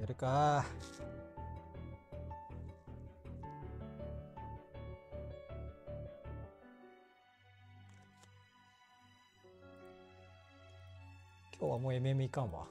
やるか。今日はもう MM いかんわ。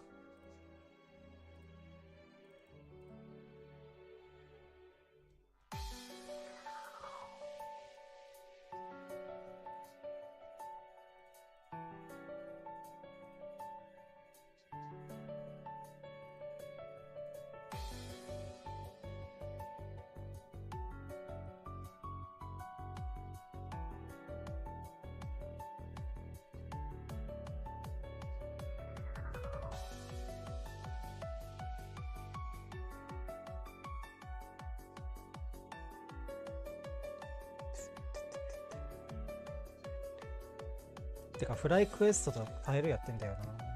てかフライクエストとタイルやってんだよな。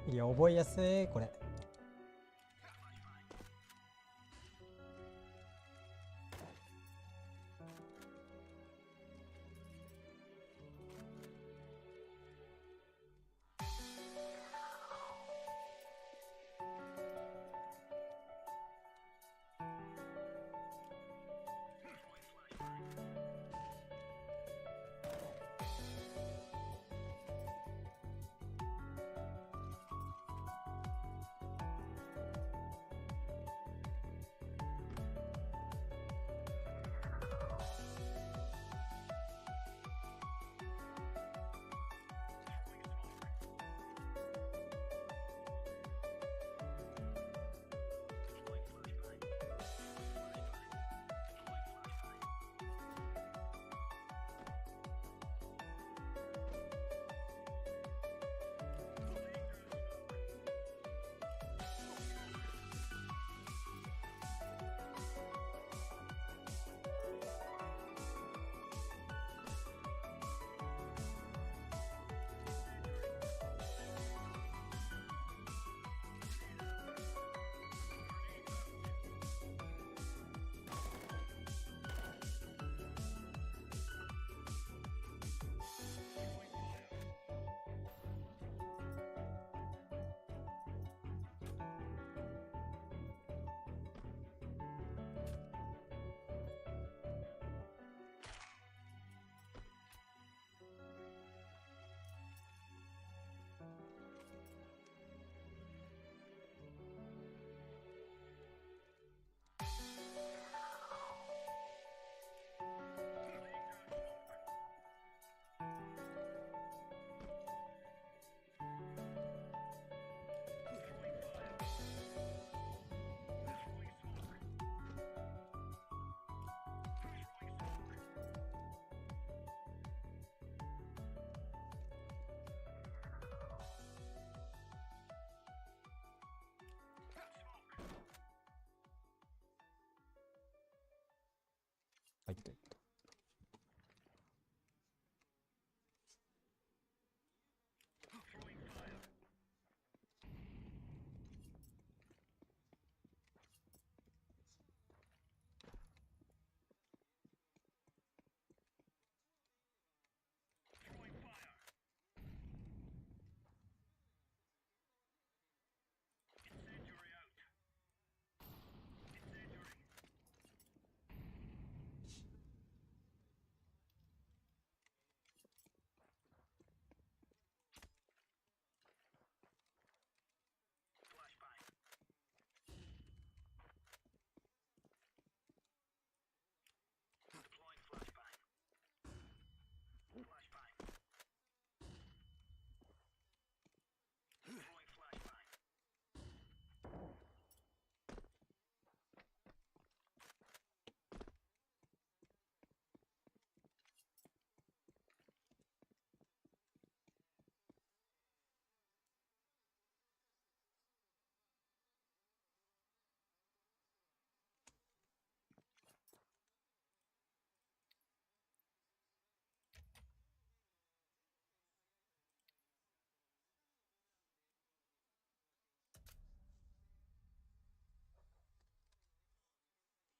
いや、覚えやすい、これ。ってると。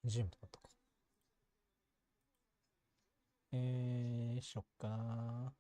20とかとか。しよっかな。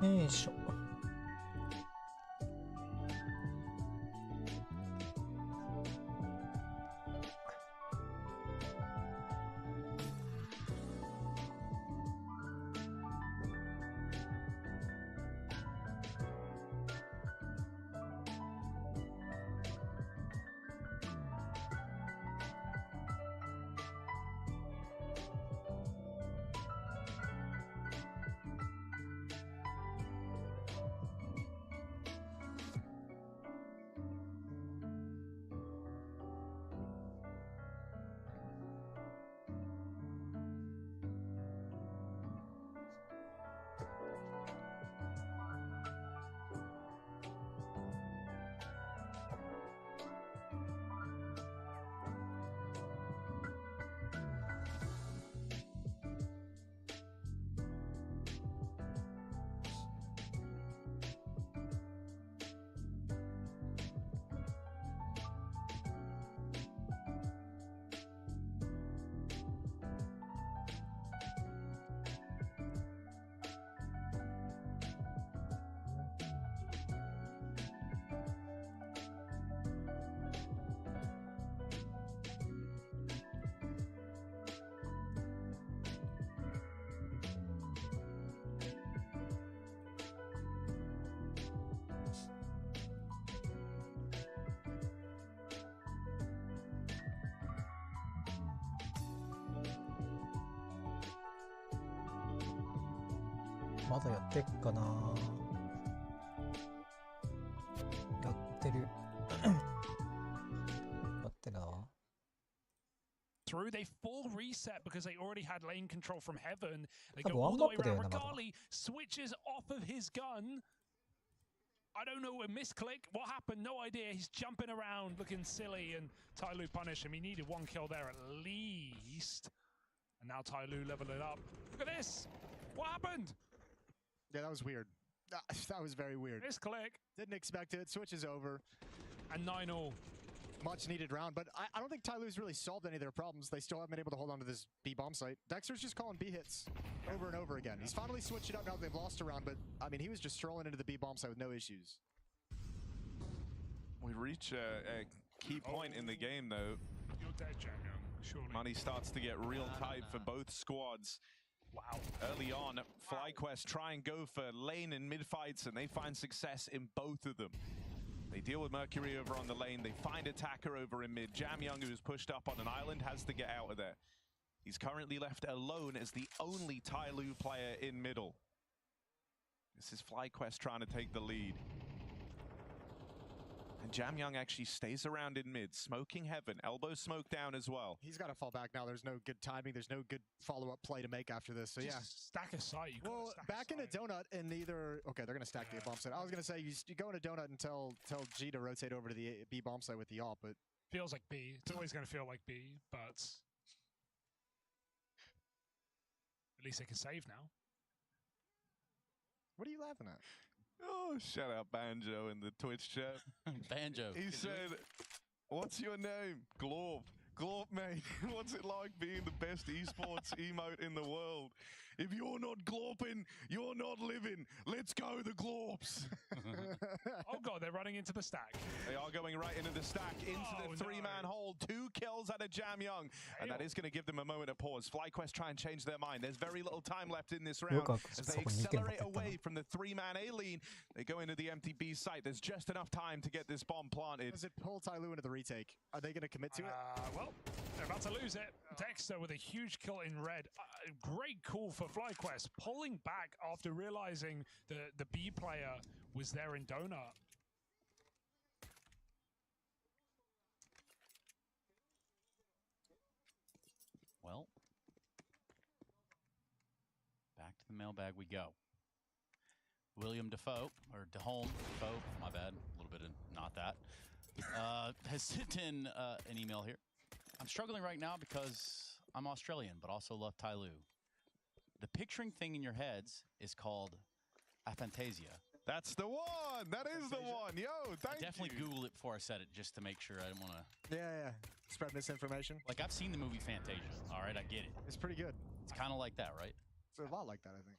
よいしょ。まだやってっかな。やってる。やってな。Through they full reset because they already had lane control from heaven. They go all the way around. Regali switches off of his gun. I don't know, a misclick. What happened? No idea. He's jumping around looking silly, and Tyloo punished him. He needed one kill there at least. And now Tyloo leveling it up. Look at this. What happened? Yeah, that was weird. That was very weird. Misclick. Didn't expect it. Switches over. And 9-all. Much needed round, but I don't think Tyloo's really solved any of their problems. They still haven't been able to hold on to this B bomb site. Dexter's just calling B hits over and over again. He's finally switched it up now that they've lost a round, but I mean, he was just strolling into the B bomb site with no issues. We reach a key point in the game, though. You're dead, Jamie. Surely. Money starts to get real tight for both squads. Wow. Early on, FlyQuest try and go for lane and mid fights, and they find success in both of them. They deal with Mercury over on the lane. They find Attacker over in mid. Jamyoung, who is pushed up on an island, has to get out of there. He's currently left alone as the only Tyloo player in middle. This is FlyQuest trying to take the lead. And Jamyoung actually stays around in mid, smoking heaven, elbow smoke down as well. He's got to fall back now. There's no good timing. There's no good follow-up play to make after this. So, yeah. Stack a site. Well, back into Donut and either... Okay, they're going to stack the bomb site. I was going to say, you go into Donut and tell G to rotate over to the B bomb site with the AWP, but... Feels like B. It's always going to feel like B, but... At least they can save now. What are you laughing at? Oh, shout out Banjo in the Twitch chat. Banjo. He said, what's your name? Glorp. Glorp, mate. What's it like being the best esports emote in the world? If you're not glorping, you're not living. Let's go, the Glorps. Oh, God, they're running into the stack. They are going right into the stack, into the three-man hold. 2 kills out of Jamyoung. And that is going to give them a moment of pause. FlyQuest try and change their mind. There's very little time left in this round. As they accelerate away from the three-man A-lean, they go into the empty B site. There's just enough time to get this bomb planted. Does it pull Tyloo into the retake? Are they going to commit to it? Well, they're about to lose it. Dexter with a huge kill in red. Great call for FlyQuest, pulling back after realizing the B player was there in Donut. Well, back to the mailbag we go. William Defoe, or DeHolm, Defoe, my bad, a little bit of not that, has sent in an email here. I'm struggling right now because I'm Australian, but also love Tyloo. The picturing thing in your heads is called aphantasia. That's the one. That is the one. Yo, thank you. I definitely Googled it before I said it just to make sure I didn't want to. Yeah. Spread misinformation. Like, I've seen the movie Fantasia. All right, I get it. It's pretty good. It's kind of like that, right? It's a lot like that, I think.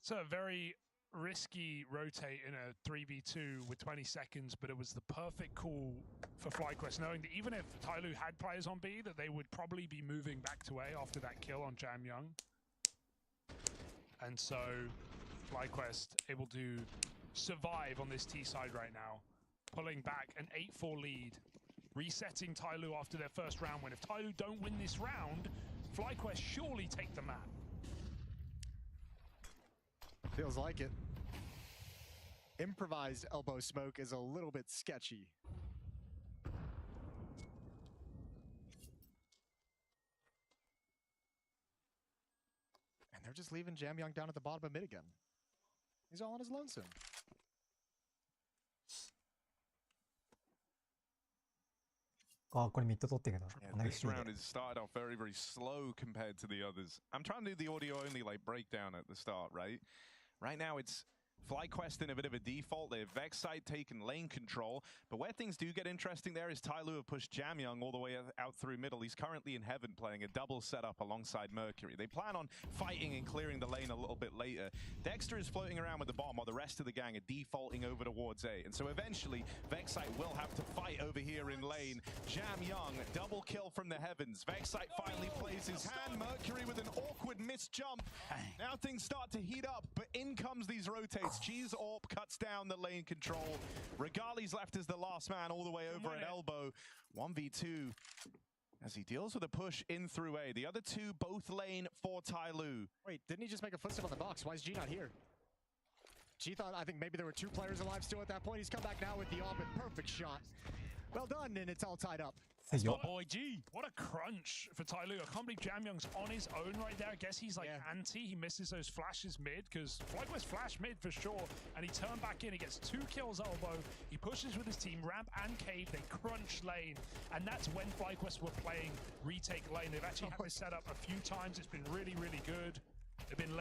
It's a very risky rotate in a 3v2 with 20 seconds, but it was the perfect call for FlyQuest, knowing that even if Tyloo had players on B, that they would probably be moving back to A after that kill on Jam Young. And so FlyQuest able to survive on this T side right now, pulling back an 8-4 lead, resetting Tyloo after their first round win. If Tyloo don't win this round, FlyQuest surely take the map. Feels like it. Improvised elbow smoke is a little bit sketchy. And they're just leaving Jam Young down at the bottom of mid again. He's all on his lonesome. Ah, これミッド取ってるけど。 Yeah, this round has started off very, very slow compared to the others. I'm trying to do the audio only like breakdown at the start, right? Right now it's FlyQuest in a bit of a default. They have Vexite taken lane control, but where things do get interesting there is Tyloo have pushed Jam Young all the way out through middle. He's currently in heaven playing a double setup alongside Mercury. They plan on fighting and clearing the lane a little bit later. Dexter is floating around with the bomb while the rest of the gang are defaulting over towards A. And so eventually, Vexite will have to fight over here in lane. Jam Young, double kill from the heavens. Vexite finally plays his hand. Mercury with an awkward missed jump. Now things start to heat up, but in comes these rotates. Cheese Orp cuts down the lane control. Regali's left as the last man all the way over at elbow. 1v2 as he deals with a push in through A. The other two both lane for Tyloo. Wait, didn't he just make a footstep on the box? Why is G not here? G thought, I think maybe there were two players alive still at that point. He's come back now with the AWP and perfect shot. Well done, and it's all tied up. That's my boy G. What a crunch for Tyloo. I can't believe Jam Young's on his own right there. I guess he's like anti. He misses those flashes mid because FlyQuest flash mid for sure. And he turned back in. He gets 2 kills elbow. He pushes with his team. Ramp and Cave. They crunch lane. And that's when FlyQuest were playing retake lane. They've actually had this set up a few times. It's been really, really good. They've been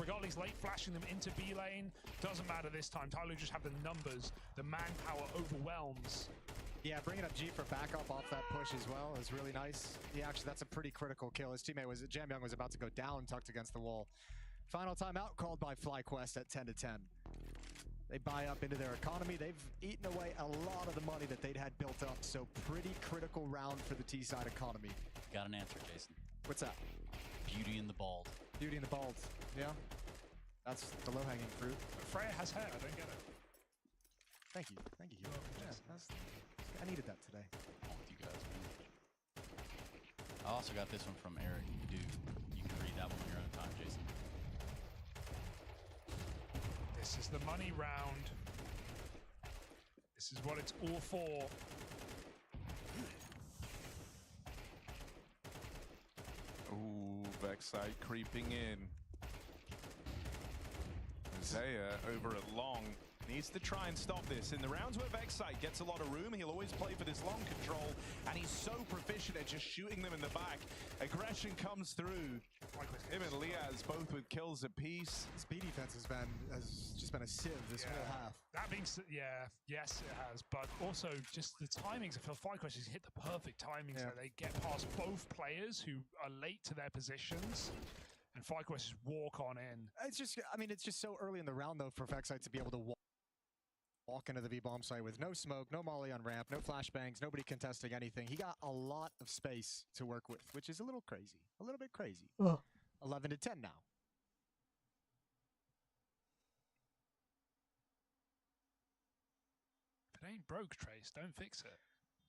Regali's late flashing them into B lane. Doesn't matter this time. Tyloo just have the numbers. The manpower overwhelms. Yeah, bringing up G for backup off that push as well is really nice. Yeah, actually, that's a pretty critical kill. His teammate Jam Young was about to go down, tucked against the wall. Final timeout called by FlyQuest at 10-10. They buy up into their economy. They've eaten away a lot of the money that they'd had built up, so pretty critical round for the T-side economy. Got an answer, Jason. What's that? Beauty and the Bald. Beauty and the Bald. Yeah. That's the low-hanging fruit. Freya has hair. I don't get it. Thank you. Thank you. Yeah, I needed that today. Along with you guys, man. I also got this one from Eric. You can read that one on your own time, Jason. This is the money round. This is what it's all for. Ooh, Vexite creeping in. Isaiah over at long. Needs to try and stop this. In the rounds where Vexite gets a lot of room, he'll always play for this long control, and he's so proficient at just shooting them in the back. Aggression comes through. Him and Liaz both with kills apiece. This B defense has just been a sieve this whole half. That being said, yes, it has. But also just the timings. I feel FlyQuest has hit the perfect timings where they get past both players who are late to their positions. And FlyQuest just walk on in. It's just, I mean, it's just so early in the round, though, for Vexite to be able to walk into the V-bomb site with no smoke, no molly on ramp, no flashbangs, nobody contesting anything. He got a lot of space to work with, which is a little crazy. A little bit crazy. 11-10 now. If it ain't broke, Trace, don't fix it.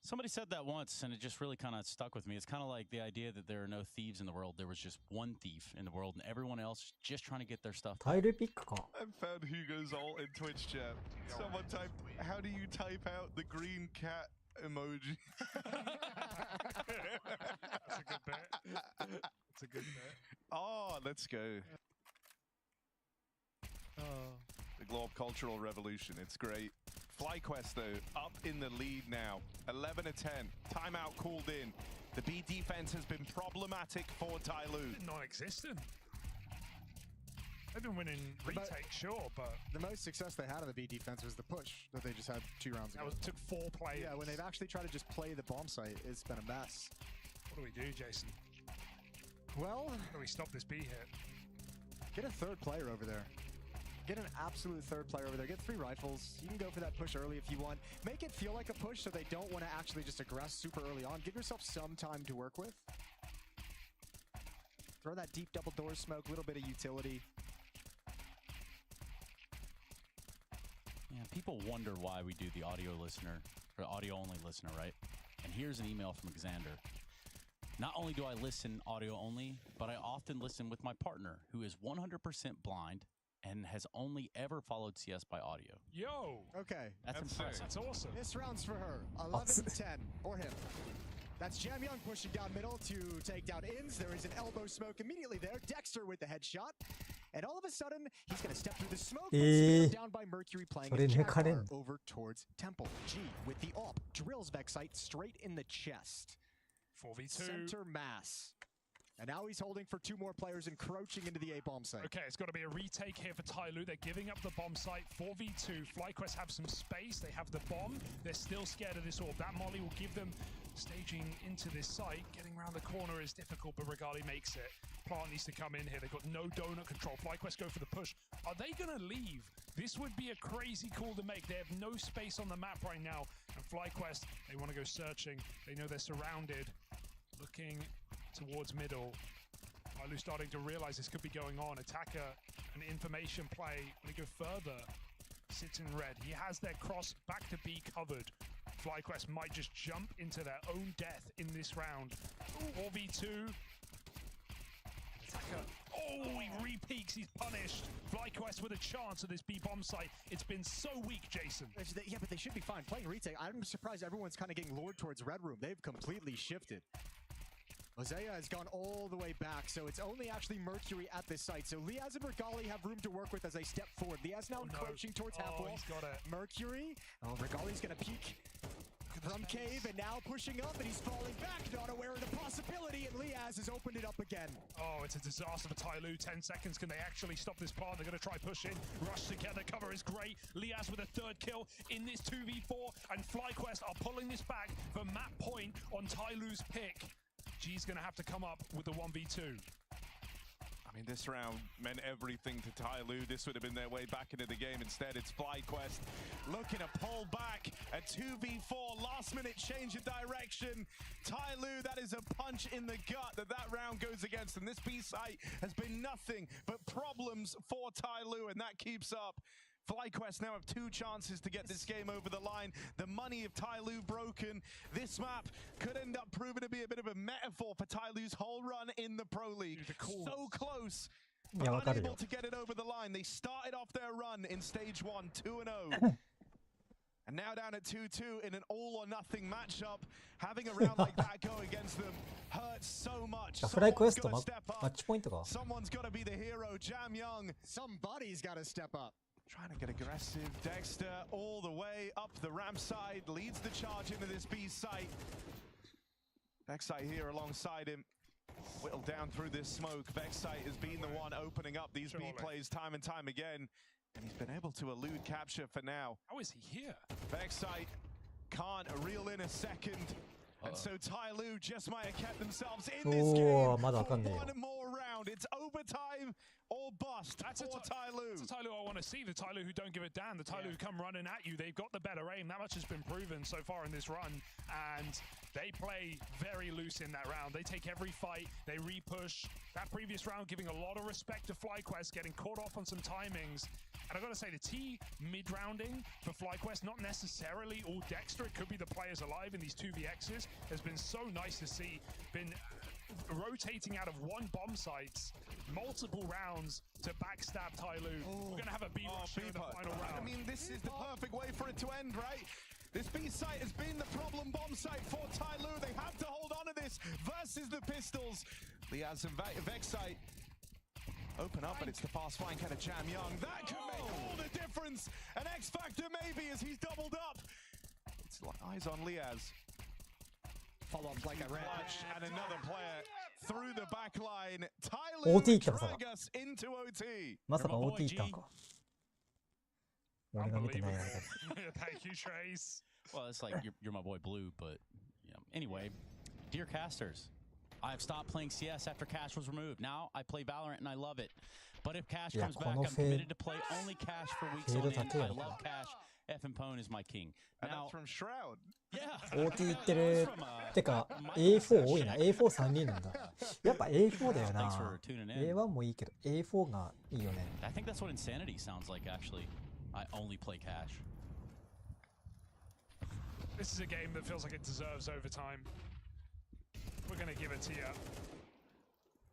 Somebody said that once, and it just really kind of stuck with me. It's kind of like the idea that there are no thieves in the world. There was just one thief in the world, and everyone else just trying to get their stuff. タイルピックか。 I found Hugo's alt in Twitch chat. Someone typed, how do you type out the green cat emoji? That's a good bet. That's a good bet. Oh, let's go. The Globe Cultural Revolution. It's great. FlyQuest, though, up in the lead now. 11-10. Timeout called in. The B defense has been problematic for Tyloo. Non-existent. They've been winning retake, sure, but the most success they had on the B defense was the push that they just had 2 rounds ago. That took 4 players. Yeah, when they've actually tried to just play the bomb site, it's been a mess. What do we do, Jason? Well, how do we stop this B hit? Get a 3rd player over there. Get an absolute third player over there. Get 3 rifles. You can go for that push early if you want. Make it feel like a push so they don't want to actually just aggress super early on. Give yourself some time to work with. Throw that deep double door smoke, little bit of utility. Yeah, people wonder why we do the audio listener, or audio only listener, right? And here's an email from Xander. Not only do I listen audio only, but I often listen with my partner, who is 100% blind and has only ever followed CS by audio. Yo! Okay. That's impressive. That's awesome. This round's for her. 11-10. Or him. That's Jam Young pushing down middle to take down Inns. There is an elbow smoke immediately there. Dexter with the headshot. And all of a sudden, he's going to step through the smoke. But down by Mercury playing a Jaguar over towards Temple. G with the AWP. Drills Vexite straight in the chest. 4v2. Center mass. And now he's holding for 2 more players encroaching into the A-bomb site. Okay, it's got to be a retake here for Tyloo. They're giving up the bomb site. 4v2. FlyQuest have some space. They have the bomb. They're still scared of this orb. That molly will give them staging into this site. Getting around the corner is difficult, but Regali makes it. Plant needs to come in here. They've got no donut control. FlyQuest go for the push. Are they going to leave? This would be a crazy call to make. They have no space on the map right now. And FlyQuest, they want to go searching. They know they're surrounded. Looking towards middle. Tyloo starting to realize this could be going on. Attacker, an information play. When they go further, sits in red. He has their cross back to B covered. FlyQuest might just jump into their own death in this round. 4v2. Attacker. Oh, he re-peaks. He's punished. FlyQuest with a chance at this B bomb site. It's been so weak, Jason. Yeah, but they should be fine. Playing retake, I'm surprised everyone's kind of getting lured towards Red Room. They've completely shifted. Hosea has gone all the way back, so it's only actually Mercury at this site. So Liaz and Regali have room to work with as they step forward. Liaz now encroaching towards half wall. He's got it. Mercury, Regali's gonna peek from cave and now pushing up, and he's falling back, not aware of the possibility, and Liaz has opened it up again. Oh, it's a disaster for Tyloo. 10 seconds. Can they actually stop this plant? They're going to try push in. Rush together. Cover is great. Liaz with a 3rd kill in this 2v4, and FlyQuest are pulling this back for map point on Tyloo's pick. G's going to have to come up with the 1v2. I mean, this round meant everything to Tyloo. This would have been their way back into the game. Instead, it's FlyQuest looking to pull back. A 2v4, last-minute change of direction. Tyloo, that is a punch in the gut that round goes against. And this B site has been nothing but problems for Tyloo, and that keeps up. FlyQuest now have 2 chances to get this game over the line. The money of Tyloo broken. This map could end up proving to be a bit of a metaphor for Tyloo's whole run in the Pro League. So close, but unable to get it over the line. They started off their run in stage 1, 2-0. And now down at 2-2 in an all-or-nothing matchup. Having a round like that go against them hurts so much. Someone's got to step up. Someone's got to be the hero. Jam Young. Somebody's got to step up. Trying to get aggressive. Dexter all the way up the ramp side, leads the charge into this B site. Vexite here alongside him. Whittled down through this smoke. Vexite has been the one opening up these B plays time and time again. And he's been able to elude capture for now. How is he here? Vexite can't reel in a second. And so Tyloo just might have kept themselves in this game for one more round. It's overtime or bust for Tyloo. That's the Tyloo I want to see. The Tyloo who don't give a damn. The Tyloo who come running at you. They've got the better aim. That much has been proven so far in this run. And they play very loose in that round. They take every fight. They re-push. That previous round giving a lot of respect to FlyQuest, getting caught off on some timings. And I've got to say, the T mid-rounding for FlyQuest, not necessarily all Dexter. It could be the players alive in these 2vx's. Has been so nice to see. Been rotating out of 1 bomb sites, multiple rounds to backstab Tyloo. We're going to have a B rush in the final round. I mean, this is the perfect way for it to end, right? This B site has been the problem bomb site for Tyloo. They have to hold on to this versus the Pistols. Liaz and Vexite open up, but it's the fast flying kind of Jam Young. That could make all the difference. An X Factor maybe as he's doubled up. It's like eyes on Liaz. Follow up like a rat. And another player through the back line. Tyloo drag us into OT. まさか OT 行ったんか。俺が見てないやつ。 Thank you, Trace. Well, it's like you're my boy Blue, but yeah. Anyway, dear casters, I've stopped playing CS after Cash was removed. Now I play Valorant and I love it. But if Cash Yeah, comes back, I'm committed to play only Cash for weeks on end. I love Cash. F and Pone is my king. And Now, that's from Shroud. yeah. OT 言ってる。てか、A4 多いな。A43 人なんだ。やっぱ A4 だよな。Thanks for tuning in. A1 もいいけど、A4 がいいよね。I think that's what Insanity sounds like, actually. I only play Cash. This is a game that feels like it deserves overtime. We're going to give it to you.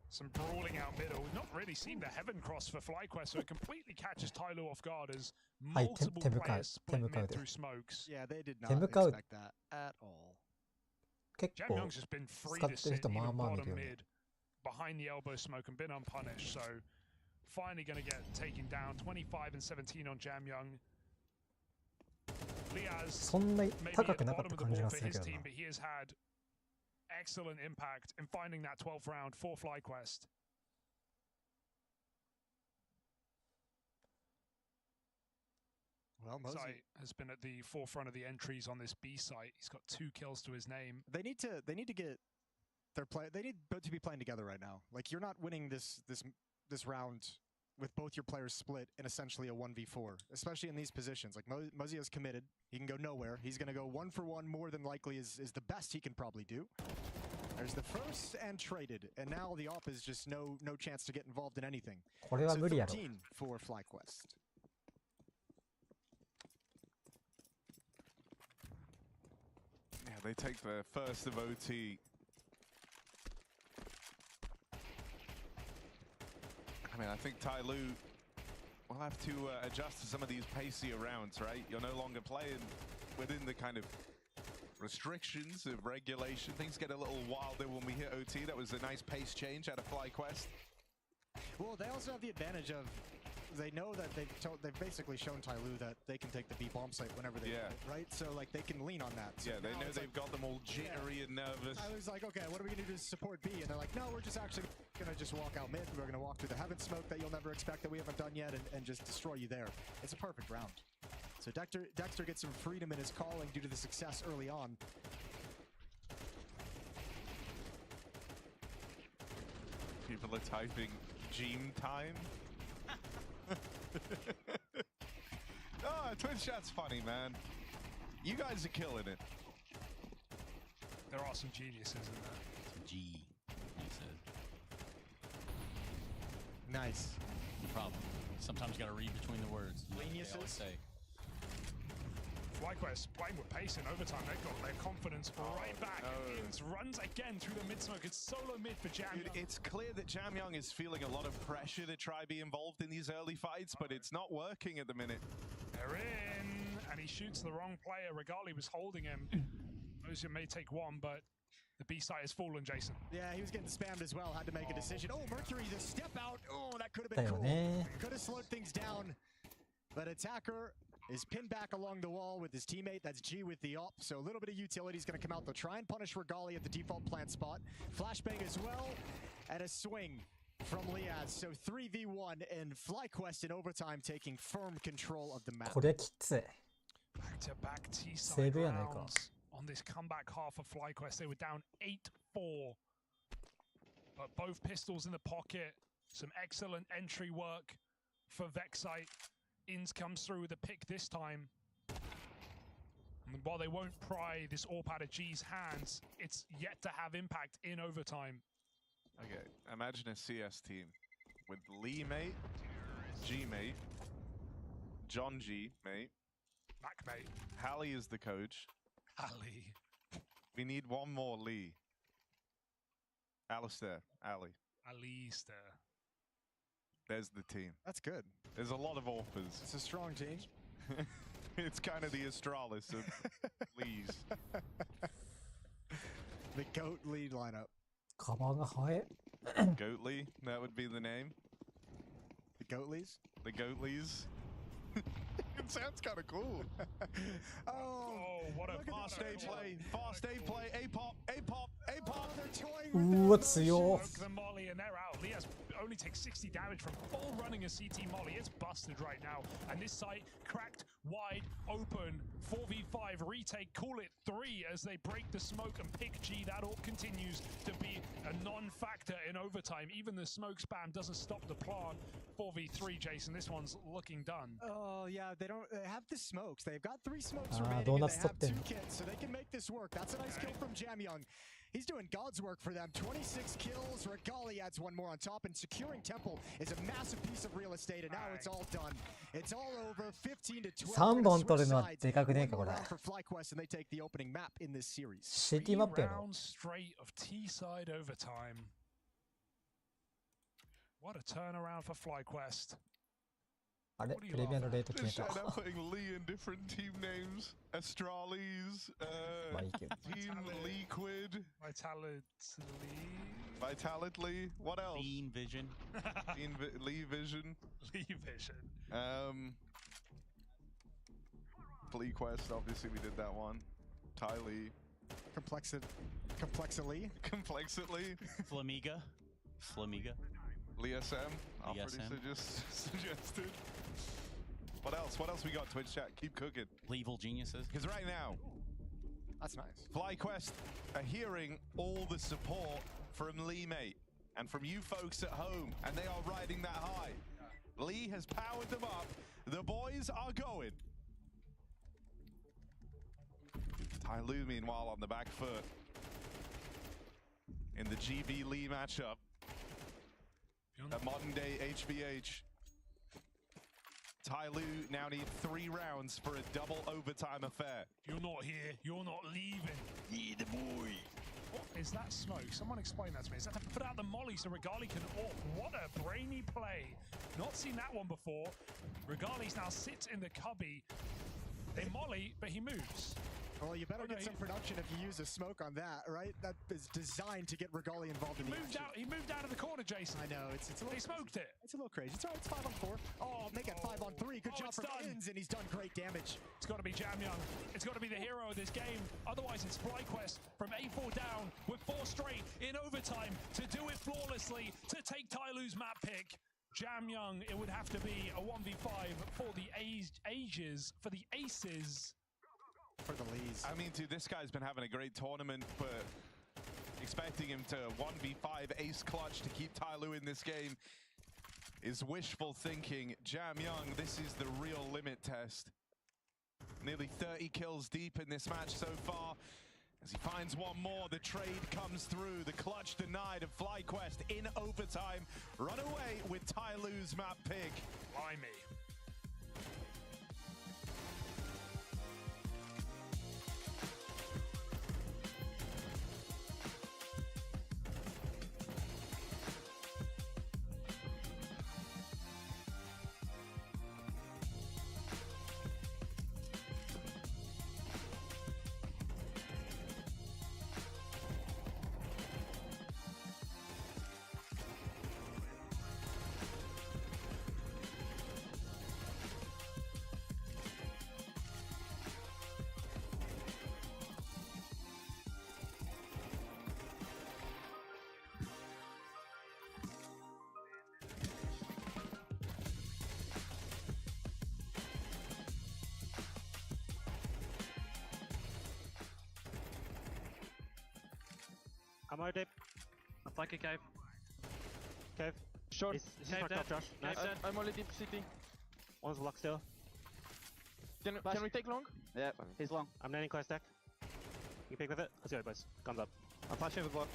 Some brawling out middle. We've not really seen the heaven cross for FlyQuest, so it completely catches Tyloo off guard as multiple players split mid through smokes. Yeah, they did not expect that at all. 結 Jam 構 Young's just been free 使っ to てる sit 人 even まあまあ見る bottom よね。 mid behind the elbow smoke and been unpunished, so finally going to get taken down. 25 and 17 on Jam Young. Liaz そんな maybe 高 at く the なかっ bottom た of the 感じ ball が for する his けど team, な。 but he has had excellent impact in finding that 12th round for FlyQuest. Well, Mosey, Site has been at the forefront of the entries on this B site. He's got 2 kills to his name. they need to get their play. They need both to be playing together right now. Like, you're not winning this round with both your players split in essentially a 1v4, especially in these positions. Like, Mosey is committed. He can go nowhere. He's going to go 1-for-1 more than likely is the best he can probably do. There's the first and traded, and now the op is just no chance to get involved in anything. これは So 無理やろ。 13 for FlyQuest. Yeah, they take the first of OT. I mean, I think Tyloo will have to adjust to some of these pacier rounds, right? You're no longer playing within the kind of restrictions of regulation. Things get a little wilder when we hit OT. That was a nice pace change out of FlyQuest. Well, they also have the advantage of they know that they've basically shown Tyloo that they can take the B bomb site whenever they want it, right? So like they can lean on that. So yeah, they know they've got them all jittery and nervous. Tyloo's like, okay, what are we gonna do to support B? And they're like, no, we're just actually gonna just walk out mid. We're gonna walk through the heaven smoke that you'll never expect that we haven't done yet, and just destroy you there. It's a perfect round. So Dexter gets some freedom in his calling due to the success early on. People are typing Gene time. Oh, Twitch chat's funny, man. You guys are killing it. There are some geniuses in there. G, he said. Nice. No problem. Sometimes you gotta read between the words. You know what they Geniuses. always say. FlyQuest playing with pace in overtime. They've got their confidence right back. no. Ins runs again through the mid smoke. It's solo mid for Jam Dude, Young. it's clear that Jam Young is feeling a lot of pressure to try be involved in these early fights, but it's not working at the minute. They're in, and he shoots the wrong player. Regali was holding him. Mosier may take one, but the B site has fallen, Jason. Yeah, he was getting spammed as well. Had to make a decision. Oh, Mercury, the step out. Oh, that could have been だよ cool. ね。 Could have slowed things down. But Attacker is pinned back along the wall with his teammate. That's G with the op. So a little bit of utility is going to come out. They'll try and punish Regali at the default plant spot. Flashbang as well. And a swing from Liaz. So 3v1 and FlyQuest in overtime taking firm control of the map. これきつい。 Back-to-back T-side セーブやないか。 rounds on this comeback half of FlyQuest. They were down 8-4. But both pistols in the pocket. Some excellent entry work for Vexite. Ins comes through with a pick this time. And while they won't pry this AWP out of G's hands, it's yet to have impact in overtime. Okay, imagine a CS team with Lee mate, G mate, John G mate, Mac mate, Hallie is the coach. Ali. We need one more Lee. Alistair, Ali. Alistair. There's the team. That's good. There's a lot of offers. It's a strong team. It's kind of the Astralis of Lees. The GOAT lead lineup. カバーが早い。 Goat Lee, that would be the name. The GOAT leads. The Goat Lees. It sounds kind of cool. Oh, what a Fast A play, fast A play, A-pop, A-pop, A-pop. They're toying うわ、強っ。 Smoke the molly and they're out. Liaz only takes 60 damage from full running a CT molly. It's busted right now. And this site cracked wide open. 4v5 retake. Call it 3 as they break the smoke and pick G. That all continues to be a a non-factor in overtime. Even the smoke spam doesn't stop the plant. 4v3, Jason. This one's looking done. Oh, yeah, they have the smokes. They've got 3 smokes Ah, remaining, and donuts they have 2 stopped kits, so they can make this work. That's a nice kill from Jamyoung. He's doing God's work for them. 26 kills. Regali adds 1 more on top, and securing Temple is a massive piece of real estate, and now it's all done. It's all over. 15 to 12. 3本取るのはでかくねえかこれ。 For FlyQuest, and they take the opening map in this series. シティマップやろ。 Round straight of T-side overtime. What a turnaround for FlyQuest. あれプレミアのレート決めた。 They're putting Lee in different team names. Astralis, まあいいけど。 Team Liquid, Vitalitly. What else? Lean Vision. Lee Vision. Lee Vision. FlyQuest, obviously we did that one. Ty Lee. Complexity. Complexitly. Flamiga. Lee SM. Alfred SM. just suggested. What else? What else we got? Twitch chat. Keep cooking. Level Geniuses. Because right now, That's nice. FlyQuest are hearing all the support from Lee, mate, and from you folks at home, and they are riding that high. Lee has powered them up. The boys are going. Ty Lue, meanwhile, on the back foot in the GB Lee matchup. A modern day HBH. Ty Lue now need 3 rounds for a double overtime affair. You're not here. You're not leaving. Yeah, the boy. What is that smoke? Someone explain that to me. Is that to put out the molly so Regali can AWP? What a brainy play. Not seen that one before. Regali's now sits in the cubby. They molly, but he moves. Well, you better get some production if you use a smoke on that, right? That is designed to get Regali involved in the action. He moved out of the corner, Jason. I know, it's a little They smoked it. It's a little crazy. It's all right, it's 5 on 4. Oh, make it 5 on 3. Good job it's from done. Inns, and he's done great damage. It's got to be Jamyoung. It's got to be the hero of this game. Otherwise, it's FlyQuest from A4 down with 4 straight in overtime to do it flawlessly, to take Ty Lue's map pick. Jamyoung, it would have to be a 1v5 for the ages, for the aces. For the Lees. I mean, dude, this guy's been having a great tournament, but expecting him to 1v5 ace clutch to keep Ty Lue in this game is wishful thinking. Jamyoung, this is the real limit test. Nearly 30 kills deep in this match so far. As he finds one more, the trade comes through. The clutch denied of FlyQuest in overtime. Run away with Ty Lue's map pick. Blimey. I'm out deep. I'm flanking cave. Cave. Short. He's Cave fucked dead. up, Josh. Nice. Cave dead. I'm only deep city. One's locked still. Can we take long? Yeah, he's long. I'm landing quite stack. You pick with it? Let's go, boys. Guns up. I'm flashing with blood.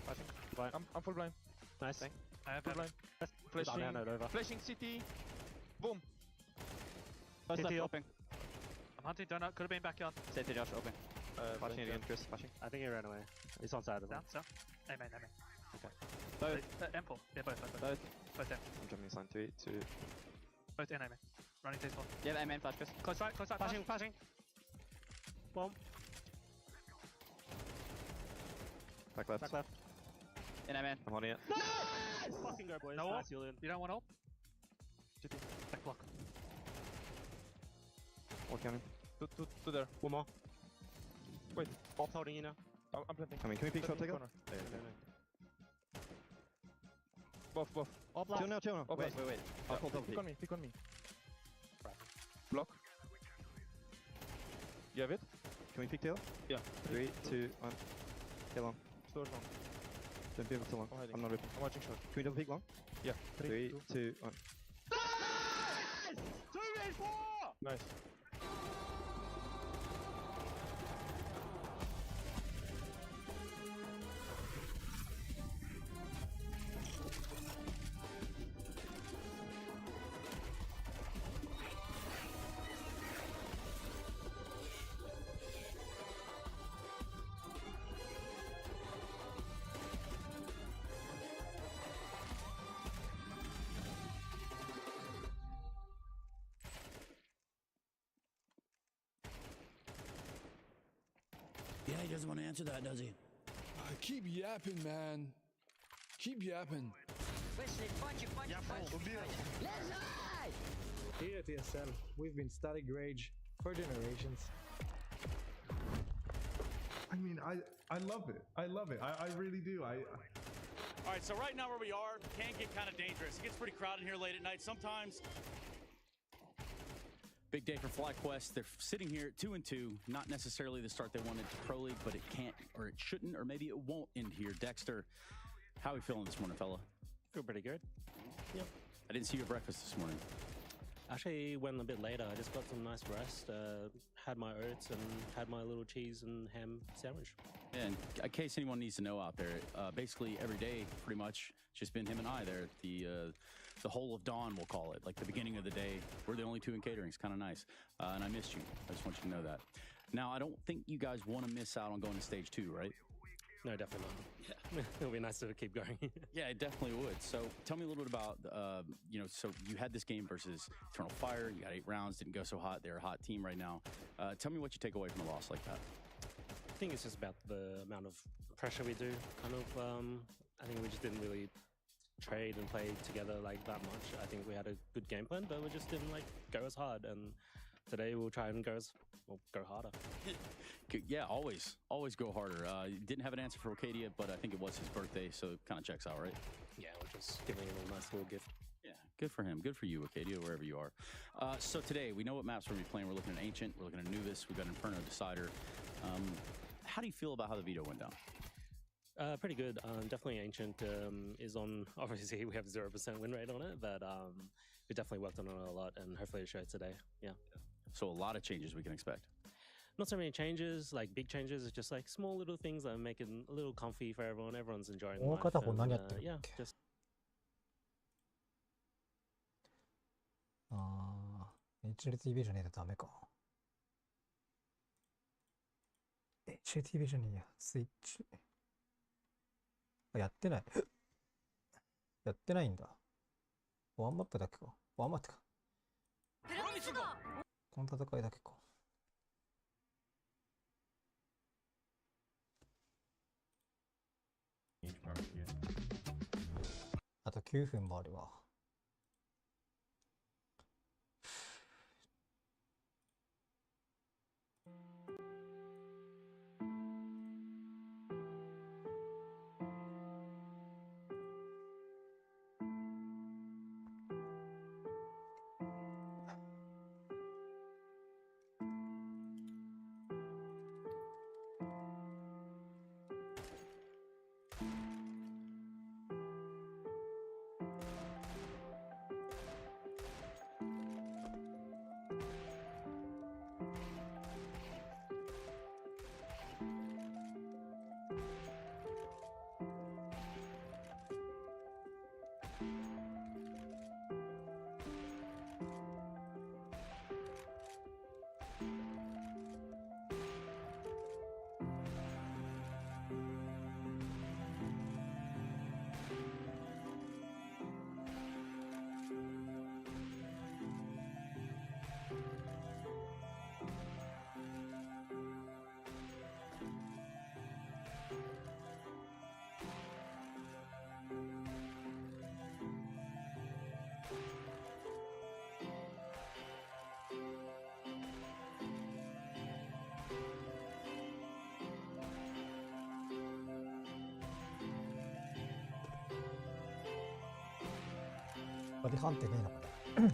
Blind. I'm full blind. Nice. Thank- I have Full heaven. blind. Flashing. Flashing. Down, over. Flashing city. Boom. First CT left up. open. I'm hunting donut. Could have been backyard. Safety Josh open. Flashing again, Chris. Flashing. I think he ran away. He's on side of them. Down. Amen. Okay. Both. M4. Yeah, both. Both in. I'm jumping inside 3, 2. Both in, amen. Running T4. Yeah, amen. Flash, Chris. Close right. Flashing, flashing. Boom. Back left. Back left. In, amen. I'm holding it. Nice! Fucking go, boys. No Nice, ult? Julian. You don't want ult? Back block. Walk coming. To there. One more. Wait. Bob's holding you now. I'm planting. Coming. Can we peek shot together? Both. Bob left. Chill now. Oh, wait. I'll hold top. Pick on me. Block. You have it? Can we pick tail? Yeah. 3, 2, 1. Tail on. Stores on. Don't be able to long. I'm not ripping. I'm watching short. Can we double peek long? Yeah. 3, 2, 1. Nice. Yeah, he doesn't want to answer that, does he? Keep yapping, man. Keep yapping. Here at ESL, we've been studying rage for generations. I mean, I love it. I love it. I really do. All right, so right now where we are can get kind of dangerous. It gets pretty crowded here late at night sometimes. Big day for FlyQuest. They're sitting here at 2-2. Not necessarily the start they wanted to Pro League, but it can't, or it shouldn't, or maybe it won't end here. Dexter, how are we feeling this morning, fella? Feel pretty good. Yeah. I didn't see you at breakfast this morning. Actually went a bit later. I just got some nice rest, had my oats and had my little cheese and ham sandwich. Yeah, and in case anyone needs to know out there, basically every day, pretty much, it's just been him and I there at the whole of dawn, we'll call it, like the beginning of the day. We're the only two in catering. It's kind of nice. And I missed you. I just want you to know that. Now, I don't think you guys want to miss out on going to stage 2, right? No, definitely not. Yeah. It'll be nice to keep going. Yeah, it definitely would. So tell me a little bit about, so you had this game versus Eternal Fire. You got 8 rounds, didn't go so hot. They're a hot team right now. Tell me what you take away from a loss like that. I think it's just about the amount of pressure we do. Kind of, I think we just didn't really trade and play together like that much. I think we had a good game plan, but we just didn't like go as hard. And today we'll try and go harder. Yeah, always go harder. Didn't have an answer for Arcadia, but I think it was his birthday, so it kind of checks out, right? Yeah, we're just giving him a nice little gift. Yeah, good for him. Good for you, Arcadia, wherever you are. So today, we know what maps we're going to be playing. We're looking at Ancient. We're looking at Anubis. We've got Inferno Decider. How do you feel about how the veto went down? Pretty good. Definitely Ancient is on, obviously we have 0% win rate on it, but we definitely worked on it a lot and hopefully it showed today. Yeah. So a lot of changes we can expect. Not so many changes, like big changes. It's just like small little things that make it a little comfy for everyone. Everyone's enjoying life. And, yeah, just. HLTV じゃねえとダメか。HLTV じゃねえや。スイッチ。やってない。やってないんだ。ワンマップだけか。ワンマップか。この戦いだけか。あと9分もあるわ。バディ判定ねえのかね。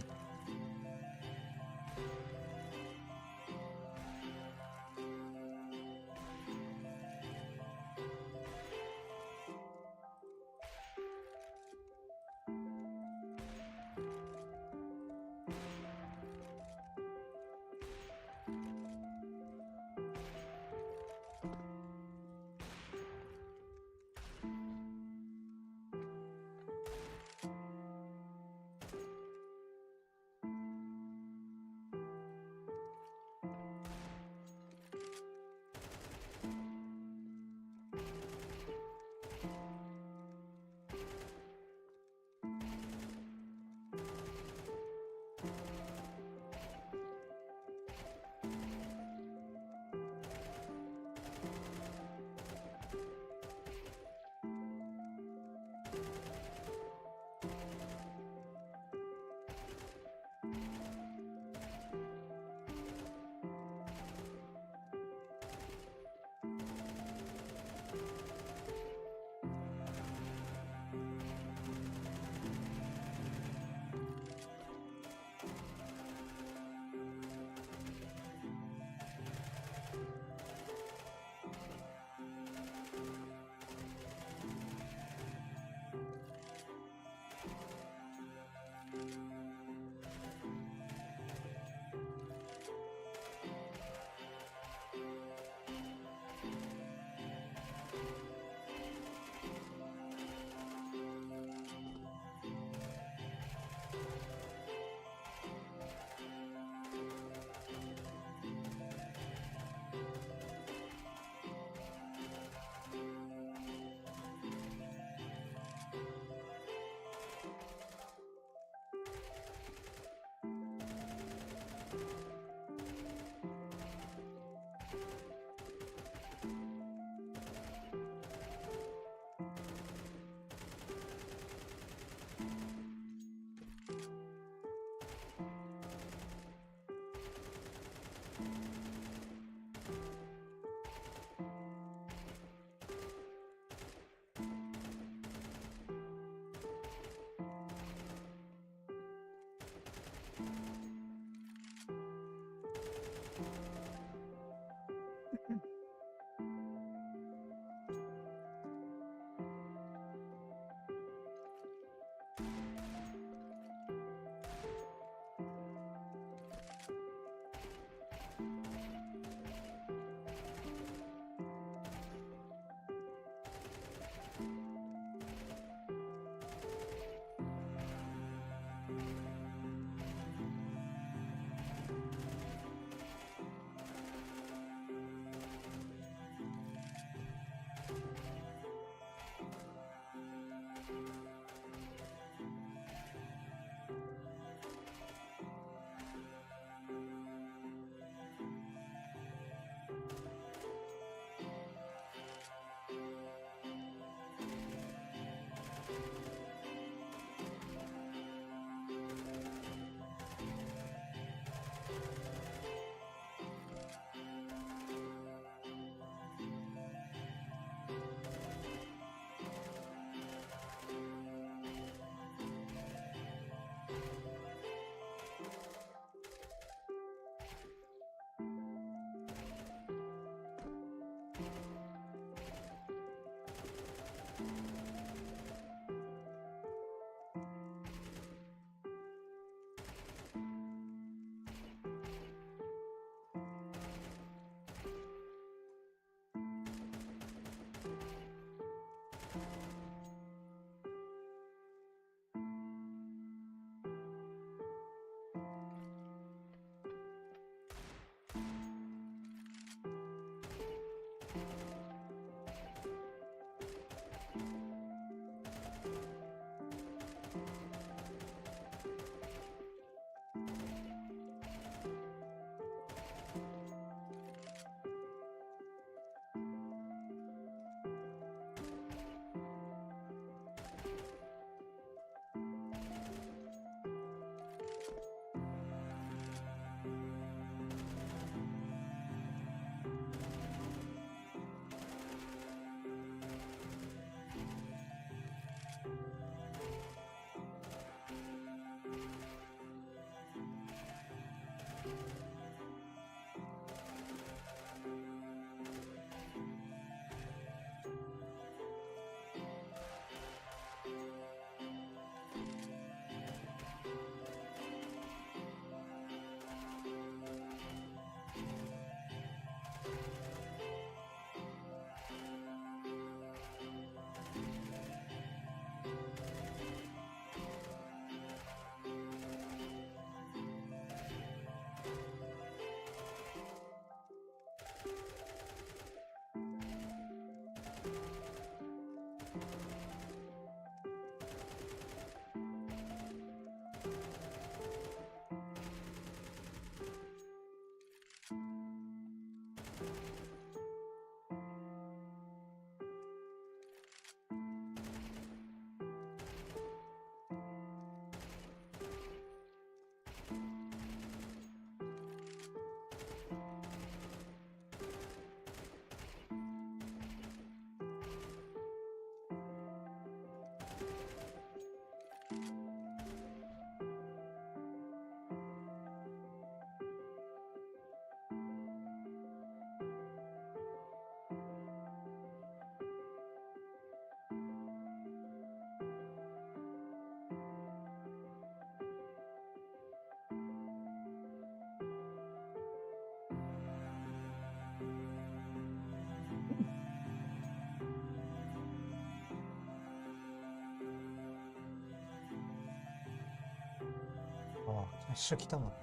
ああ、一緒来たもんな。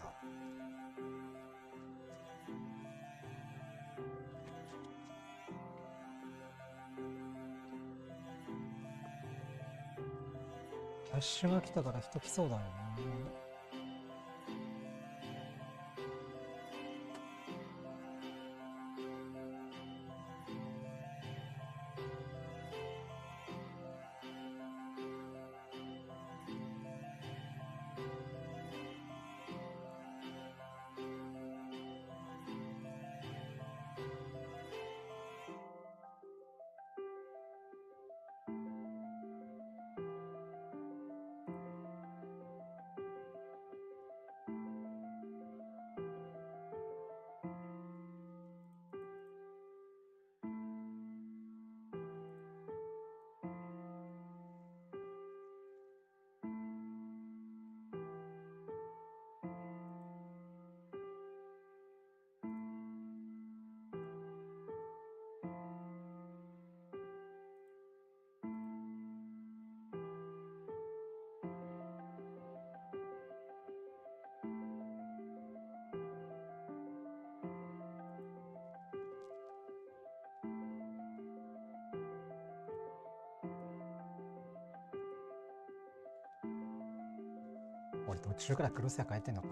キャッシュが来たから人来そうだよな。俺途中からクロスや変えてんのか。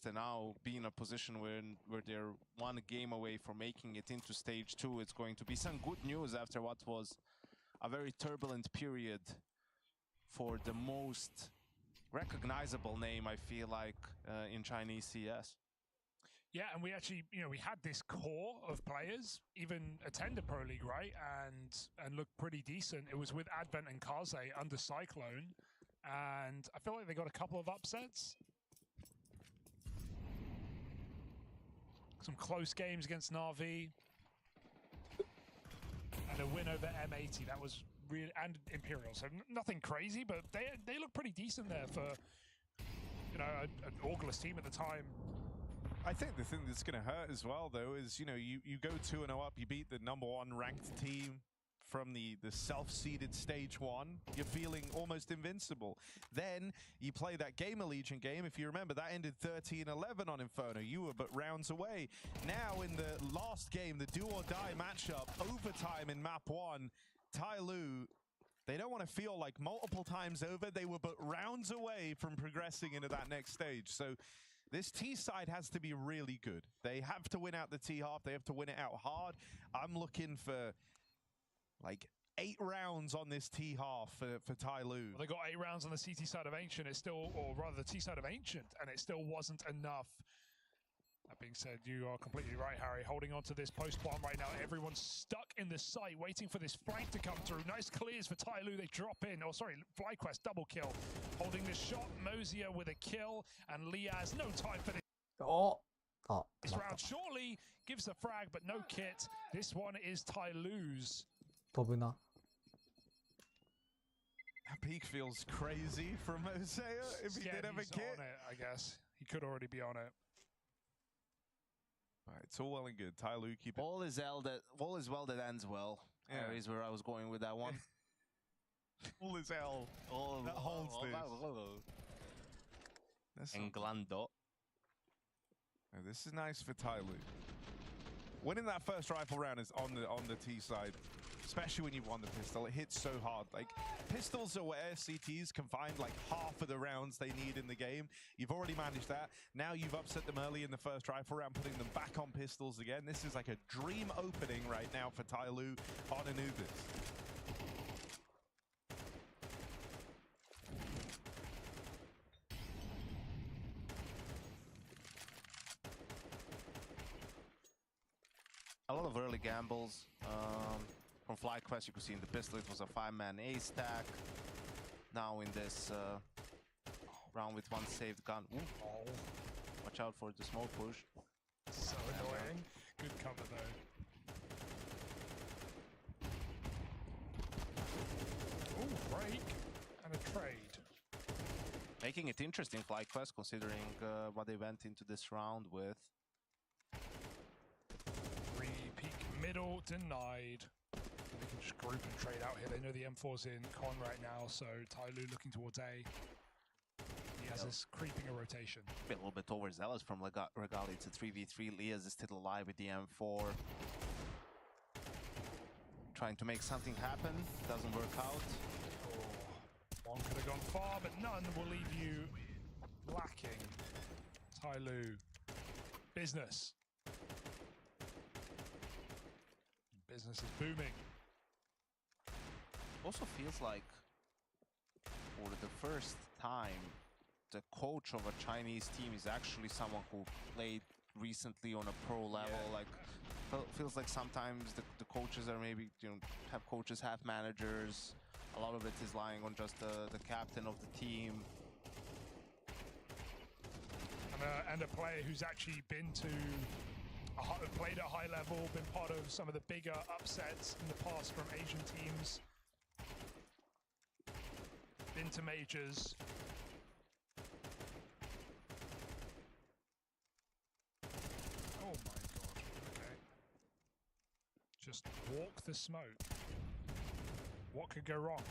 To now be in a position where they're one game away from making it into stage 2. It's going to be some good news after what was a very turbulent period for the most recognizable name, I feel like, in Chinese CS. Yeah, and we actually, we had this core of players even attend a Pro League, right? And look pretty decent. It was with Advent and Kaze under Cyclone, and I feel like they got a couple of upsets. Some close games against Na'Vi. And a win over M80. That was really, and Imperial. So nothing crazy, but they look pretty decent there for, an Augurless team at the time. I think the thing that's going to hurt as well, though, is, you go 2-0 up, you beat the #1 ranked team from the self-seeded stage 1, you're feeling almost invincible. Then you play that Game Allegiant game. If you remember, that ended 13-11 on Inferno. You were but rounds away. Now in the last game, the do-or-die matchup, overtime in map 1, Tyloo, they don't want to feel like multiple times over. They were but rounds away from progressing into that next stage. So this T side has to be really good. They have to win out the T half. They have to win it out hard. I'm looking for like 8 rounds on this T half for Tyloo. Well, they got 8 rounds on the CT side of Ancient. It's still, or rather the T side of Ancient, and it still wasn't enough. That being said, you are completely right, Harry. Holding on to this post bomb right now. Everyone's stuck in the site, waiting for this flank to come through. Nice clears for Tyloo. They drop in. Oh, sorry, FlyQuest double kill. Holding this shot. Mosier with a kill, and Liaz, no time for this. This round surely gives a frag, but no kit. This one is Tyloo's. That peak feels crazy from Mosier if he did have a kit. On it, I guess. He could already be on it. All right, it's all well and good. Tyloo, keep it. All is well that ends well. Yeah. Is where I was going with that one. All is hell. That holds this. Englando. This is nice for Tyloo. winning that first rifle round is on the T side, especially when you won the pistol. It hits so hard. Like, pistols are where CTs can find like half of the rounds they need in the game. You've already managed that. Now you've upset them early in the first rifle round, putting them back on pistols again. This is like a dream opening right now for Tyloo on Anubis. A lot of early gambles. From FlyQuest, you could see in the pistol it was a 5-man A stack. Now in this round with one saved gun. Ooh. Oh. Watch out for the smoke push. So annoying. Good cover though. Ooh, break and a trade. Making it interesting, FlyQuest, considering what they went into this round with. Peek middle denied. They can just group and trade out here. They know the M4's in con right now, so Tyloo looking towards A. He has this creeping a rotation. A little bit overzealous from Regali. It's a 3v3. Liaz is still alive with the M4. Trying to make something happen. Doesn't work out. Oh, one could have gone far, but none will leave you lacking. Tyloo. Business. Business is booming. Also feels like for the first time the coach of a Chinese team is actually someone who played recently on a pro level. Yeah. Like feels like sometimes the coaches are maybe, you know, have coaches, have managers. A lot of it is lying on just the captain of the team. And a player who's actually been to played at a high level, been part of some of the bigger upsets in the past from Asian teams. Been to majors. Oh my god, okay. Just walk the smoke. What could go wrong?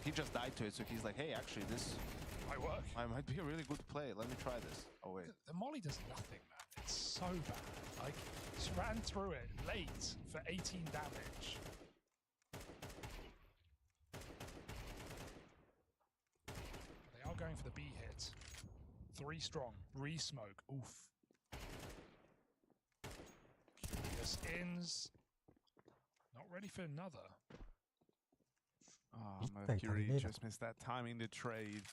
He just died to it, so he's like, hey, actually this might work. Might be a really good play. Let me try this. Oh wait. The molly does nothing, man. It's so bad. Like, just ran through it late for 18 damage. They are going for the B hit. 3 strong. Re-smoke. Oof. Curious ins. Not ready for another. Oh, Mercury just missed that timing to trade.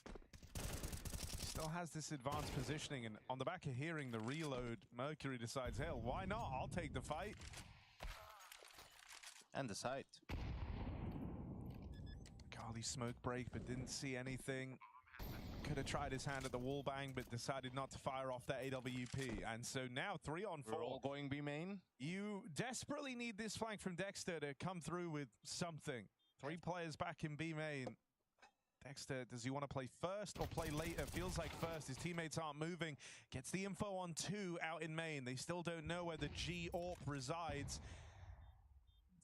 Still has this advanced positioning, and on the back of hearing the reload, Mercury decides, hell, why not? I'll take the fight. And the sight. Golly, smoke break, but didn't see anything. Could have tried his hand at the wall bang, but decided not to fire off that AWP. And so now 3 on 4. We're all going B main. You desperately need this flank from Dexter to come through with something. 3 players back in B main. Dexter, does he want to play first or play later? Feels like first. His teammates aren't moving. Gets the info on 2 out in main. They still don't know where the G AWP resides.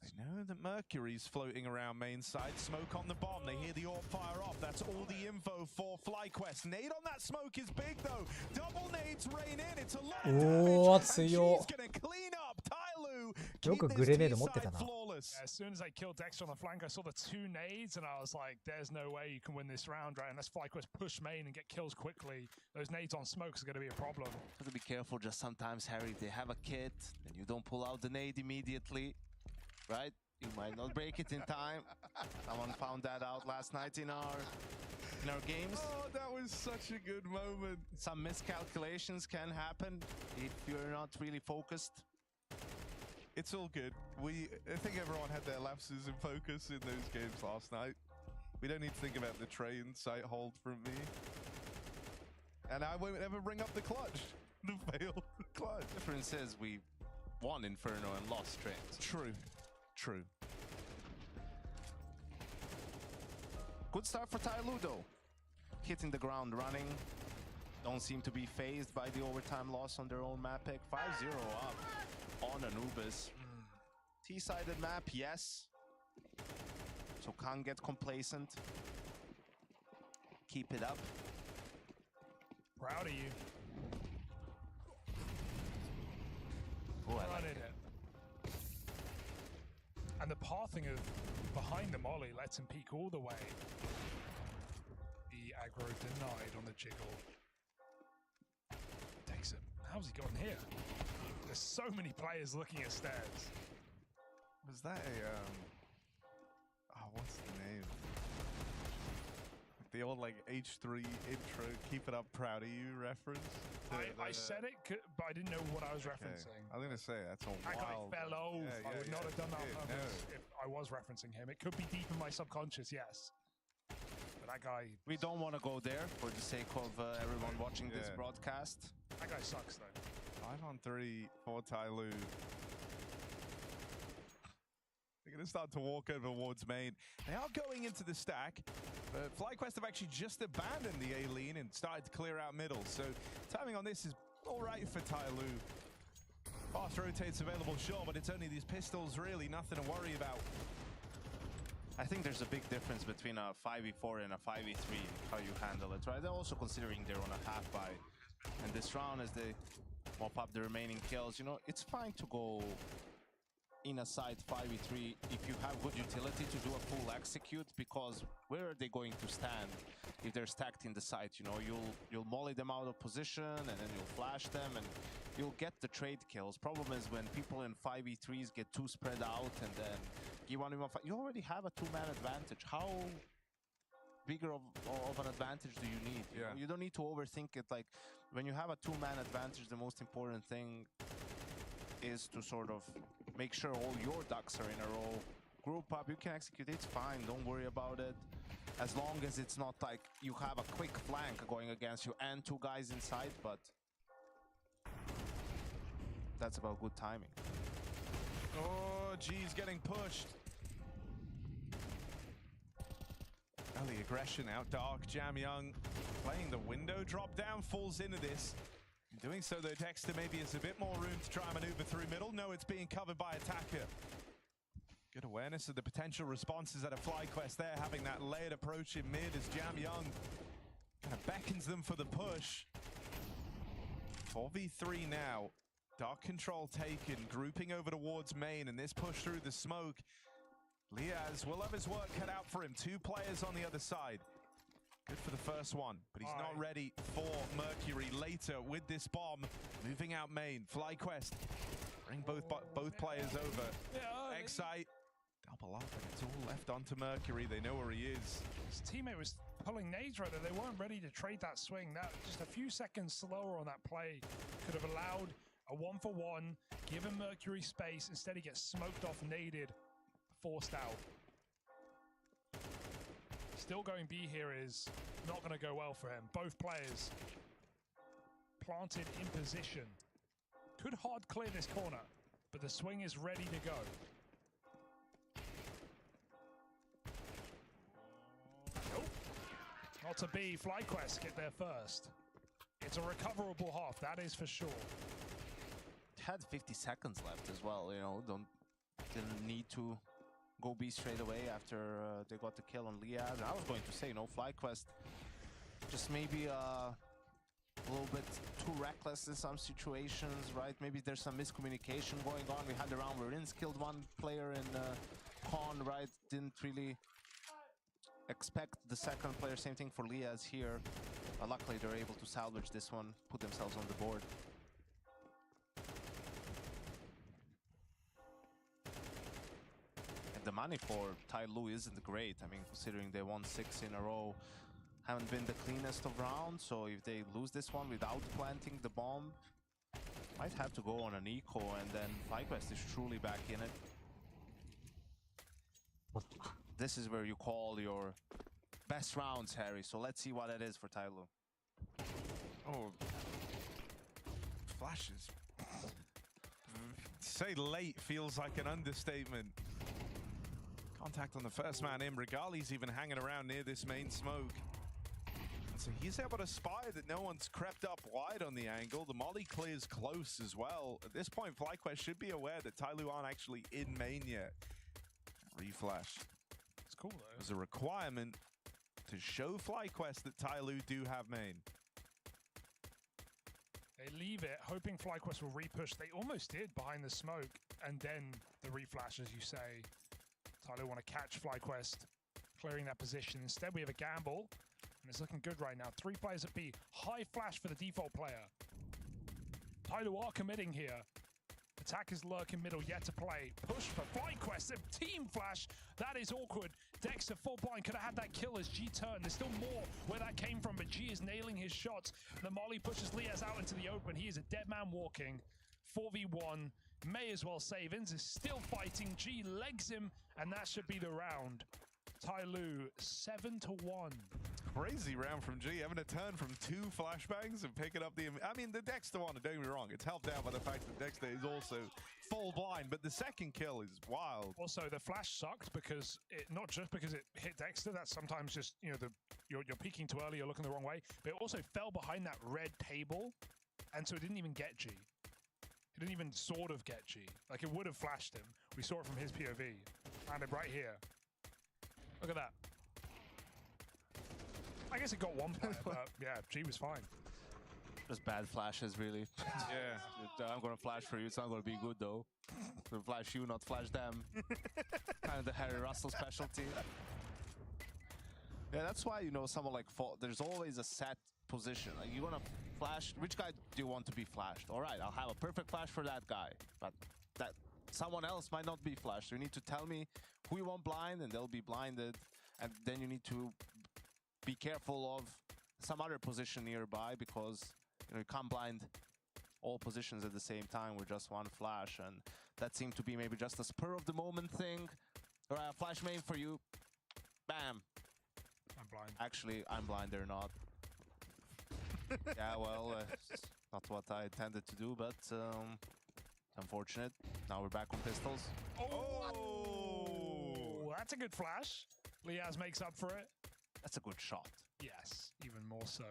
They know that Mercury's floating around main side. Smoke on the bomb. They hear the AWP fire off. That's all the info for FlyQuest. Nade on that smoke is big, though. Double nades rain in. It's a lot of damage. And she's going to clean up. Tyloo, keep this T-side flawless. As soon as I killed Dexter on the flank, I saw the 2 nades, and I was like, there's no way you can win this round, right? Unless FlyQuest push main and get kills quickly. Those nades on smokes are going to be a problem. Have to be careful just sometimes, Harry. If they have a kit, and you don't pull out the nade immediately, right? You might not break it in time. Someone found that out last night in our games. Oh, that was such a good moment. Some miscalculations can happen if you're not really focused. It's all good. I think everyone had their lapses in focus in those games last night. We don't need to think about the train sight hold from me. And I won't ever bring up the clutch. The failed clutch. Difference is we won Inferno and lost trains. True. True. Good start for Tyloo though. Hitting the ground running. Don't seem to be phased by the overtime loss on their own map pick. 5-0 up on Anubis. T-sided map, yes. So can't get complacent. Keep it up. Proud of you. Oh, I like it. And the pathing of behind the molly lets him peek all the way. The aggro denied on the jiggle. Takes him. How's he gotten here? There's so many players looking at stairs. Was that a what's the name? The old like H3 intro, keep it up, proud of you reference? I said it, but I didn't know what I was referencing. I was going to say, that's a That guy wild... fell over. Yeah, I would not have done that on no. purpose if I was referencing him. It could be deep in my subconscious, yes. But that guy... We don't want to go there for the sake of everyone watching this broadcast. That guy sucks, though. 5-on-3 for Tyloo. They're going to start to walk over towards main. They are going into the stack, but FlyQuest have actually just abandoned the A-lean and started to clear out middle. So timing on this is all right for Tyloo. Fast rotates available, sure, but it's only these pistols, really, nothing to worry about. I think there's a big difference between a 5v4 and a 5v3, how you handle it, right? They're also considering they're on a half buy. And this round, as they mop up the remaining kills, you know, it's fine to go in a side 5v3 if you have good utility to do a full execute, because where are they going to stand if they're stacked in the site? You know, you'll molly them out of position and then you'll flash them and you'll get the trade kills. Problem is when people in 5v3s get too spread out and then you already have a two-man advantage. How bigger of an advantage do you need? You know, you don't need to overthink it. Like when you have a two-man advantage, the most important thing is to sort of make sure all your ducks are in a row. Group up, you can execute, it's fine, don't worry about it. As long as it's not like you have a quick flank going against you and two guys inside, but that's about good timing. Oh, geez, getting pushed. Early aggression out dark. Jam Young playing the window drop down, falls into this. In doing so, though, Dexter maybe has a bit more room to try and maneuver through middle. No, it's being covered by attacker. Good awareness of the potential responses at a FlyQuest there, having that layered approach in mid as Jam Young kind of beckons them for the push. 4v3 now. Dark control taken, grouping over towards main, and this push through the smoke. Liaz will have his work cut out for him. Two players on the other side. Good for the first one, but he's not ready for Mercury later with this bomb. Moving out main. FlyQuest bring both players over. Excite. Double up, and it's all left onto Mercury. They know where he is. His teammate was pulling nades right there. They weren't ready to trade that swing. That just a few seconds slower on that play could have allowed a 1-for-1, given Mercury space. Instead, he gets smoked off, naded, forced out. Still going B here is not going to go well for him. Both players planted in position. Could hard clear this corner, but the swing is ready to go. Nope. Not to be. FlyQuest get there first. It's a recoverable half, that is for sure. Had 50 seconds left as well, you know, didn't need to go B straight away after they got the kill on Liaz. And I was going to say, you know, FlyQuest just maybe a little bit too reckless in some situations, right? Maybe there's some miscommunication going on. We had a round where Rins killed one player in Con, right? Didn't really expect the second player. Same thing for Liaz here. Luckily, they're able to salvage this one, put themselves on the board. The money for Tyloo isn't great. I mean, considering they won 6 in a row, haven't been the cleanest of rounds. So if they lose this one without planting the bomb, might have to go on an eco, and then FlyQuest is truly back in it. This is where you call your best rounds, Harry. So let's see what it is for Tyloo. Oh, flashes. To say late feels like an understatement. Contact on the first man in. Regali's even hanging around near this main smoke. And so he's able to spy that no one's crept up wide on the angle. The molly clears close as well. At this point, FlyQuest should be aware that Tyloo aren't actually in main yet. Reflash. It's cool though. There's a requirement to show FlyQuest that Tyloo do have main. They leave it, hoping FlyQuest will repush. They almost did behind the smoke, and then the reflash, as you say. Tyler want to catch FlyQuest, clearing that position. Instead, we have a gamble, and it's looking good right now. 3 players at B. High flash for the default player. Tyler are committing here. Attackers lurking middle, yet to play. Push for FlyQuest, a team flash. That is awkward. Dexter full blind, could have had that kill as G turned. There's still more where that came from, but G is nailing his shots. The molly pushes Liaz out into the open. He is a dead man walking. 4v1, may as well save. Inz is still fighting. G legs him, and that should be the round. Tyloo 7-1. Crazy round from G, having to turn from 2 flashbangs and picking up the... I mean, the Dexter one, don't get me wrong, it's helped out by the fact that Dexter is also full blind, but the second kill is wild. Also, the flash sucked because not just because it hit Dexter, that's sometimes just, you know, you're peeking too early, you're looking the wrong way, but it also fell behind that red table, and so it didn't even get G. It didn't even sort of get G. Like, it would have flashed him. We saw it from his POV. Found him right here. Look at that. I guess it got one player, but yeah, G was fine. Just bad flashes, really. Yeah. I'm gonna flash for you. It's not gonna be good though. Gonna flash you, not flash them. Kind of the Harry Russell specialty. Yeah, that's why, you know, someone like there's always a set position. Like, you wanna flash. Which guy do you want to be flashed? All right, I'll have a perfect flash for that guy, but that someone else might not be flashed. You need to tell me who you want blind, and they'll be blinded, and then you need to be careful of some other position nearby, because you know you can't blind all positions at the same time with just one flash, and that seemed to be maybe just a spur of the moment thing. All right, flash main for you. Bam. I'm blind. Actually, I'm blind. They're not. Yeah, well, it's not what I intended to do, but unfortunate. Now we're back on pistols. Oh, that's a good flash. Liaz makes up for it. That's a good shot. Yes, even more so.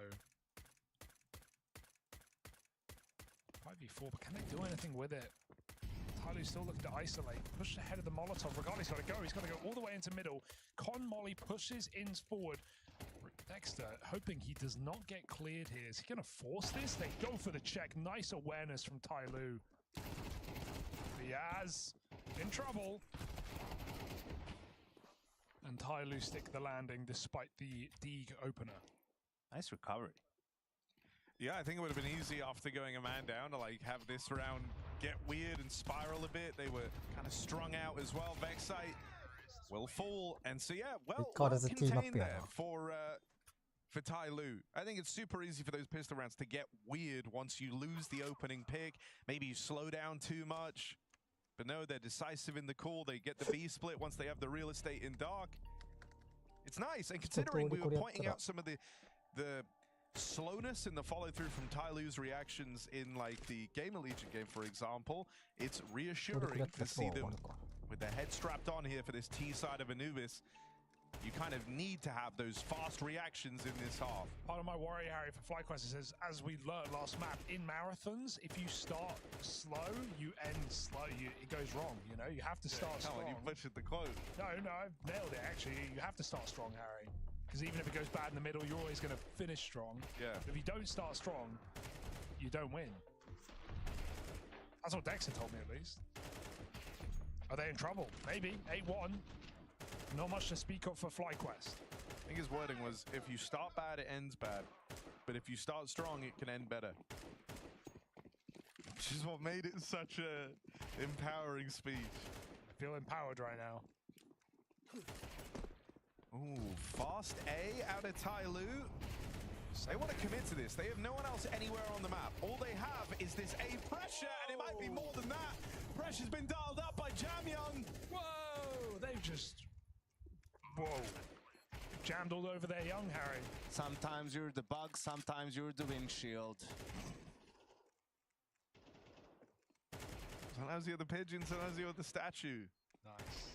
5v4, but can they do anything with it? Tyloo's still looking to isolate. Push ahead of the Molotov. Regardless, he's got to go. He's got to go all the way into middle. Con Molly pushes Inz forward. Dexter hoping he does not get cleared here. Is he going to force this? They go for the check. Nice awareness from Tyloo. Liaz in trouble. And Tyloo stick the landing despite the Deeg opener. Nice recovery. Yeah, I think it would have been easy after going a man down to like have this round get weird and spiral a bit. They were kind of strung out as well. Vexite will fall, and so yeah, well contained there for Tyloo. I think it's super easy for those pistol rounds to get weird once you lose the opening pick. Maybe you slow down too much. But no, they're decisive in the call. They get the B split once they have the real estate in dark. It's nice, and considering we were pointing out some of the slowness in the follow-through from Tyloo's reactions in like the Gamer Legion game, for example, it's reassuring to see them with their head strapped on here for this T side of Anubis. You kind of need to have those fast reactions in this half. Part of my worry, Harry, for FlyQuest is, as we learned last map, in marathons, if you start slow, you end slow. It goes wrong, you know? You have to start strong. You butchered the quote. No, I've nailed it, actually. You have to start strong, Harry. Because even if it goes bad in the middle, you're always going to finish strong. Yeah. If you don't start strong, you don't win. That's what Dexter told me, at least. Are they in trouble? Maybe. 8-1. Not much to speak of for FlyQuest. I think his wording was, if you start bad, it ends bad. But if you start strong, it can end better. Which is what made it such a empowering speech. I feel empowered right now. Ooh, fast A out of Tyloo. They want to commit to this. They have no one else anywhere on the map. All they have is this A pressure, and it might be more than that. Pressure's been dialed up by Jamyoung. Whoa! They've just... Whoa. Jammed all over their young, Harry. Sometimes you're the bug, sometimes you're the windshield. Sometimes you're the pigeon, sometimes you're the statue. Nice.